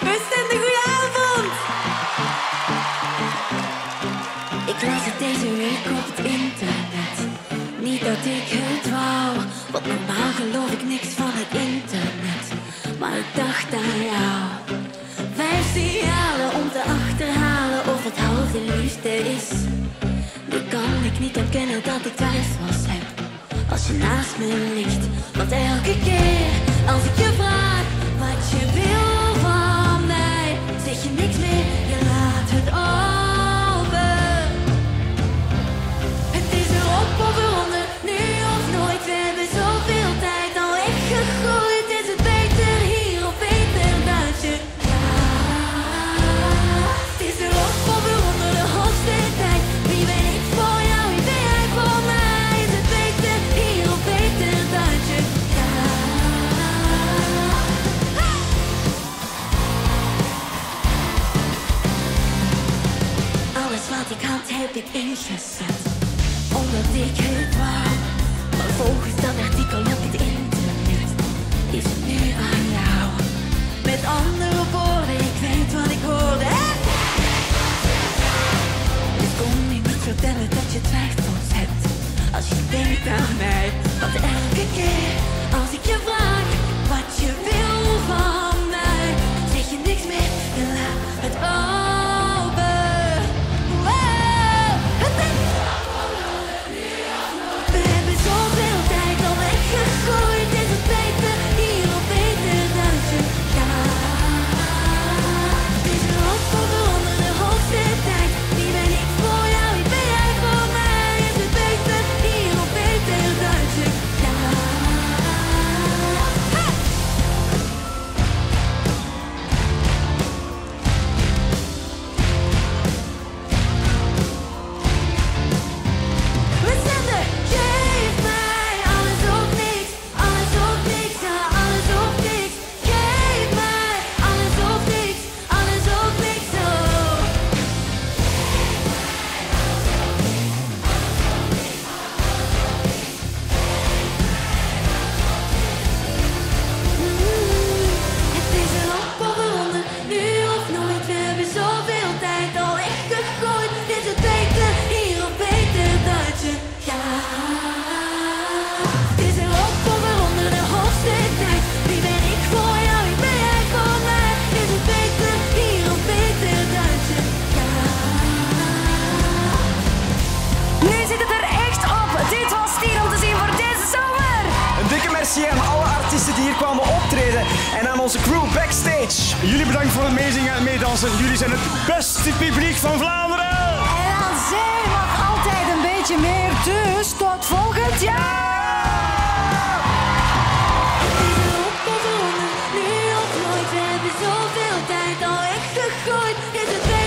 Westende, goedenavond! Ik las het deze week op het internet. Niet dat ik het wou, want normaal geloof ik niks van het internet. Maar ik dacht aan jou. 5 signalen om te achterhalen of het halve liefde is. Nu kan ik niet ontkennen dat ik twijfels heb als je naast me ligt. Want elke keer als ik je vraag wat je wil van mij, zeg je niks meer, je laat het open. Het is erop of eronder, nu of nooit. We hebben zoveel tijd al weggegooid. Is het beter hier of beter buiten? Ja, het is erop of eronder, de hoogste tijd. Wie ben ik voor jou, wie ben jij voor mij? Is het beter hier of beter buiten? Ja. Alles wat ik had heb ik ingezet, omdat ik het wou. Maar volgens dat artikel op het internet is het nu aan jou. Met andere woorden, ik weet wat ik hoorde. Dus kom ik niet vertellen dat je twijfels hebt als je denkt aan mij. Want elke keer als ik je vraag wat je wil van mij, zeg je niks meer, je laat het open. Wow, het is... We hebben zoveel tijd al weggegooid. Is het beter hier of beter buiten? Ja, het is erop of eronder, de hoogste tijd. Wie ben ik voor jou, wie ben jij voor mij? Is het beter hier of beter buiten? Ja. We zenden, geef mij alles of niks, alles of niks, ja, alles of niks. Geef mij alles of niks, alles of niks, oh. Het is erop of eronder, nu of nooit. We hebben zoveel tijd al weggegooid. Is het beter hier of beter buiten? Ja. Het is erop of eronder, de hoogste tijd. Wie ben ik voor jou, wie ben jij voor mij? Is het beter hier of beter buiten? Ja. Nu zit het er echt op. Dit was Tien om te zien voor deze zomer. Een dikke merci aan alle artiesten die hier kwamen optreden en aan onze crew backstage. Jullie bedankt voor het meezingen en meedansen. Jullie zijn het beste publiek van Vlaanderen. En aan zij mag altijd een beetje meer. Dus tot volgend jaar. Het is erop of eronder, nu of nooit. We hebben zoveel tijd al weggegooid. Is het beter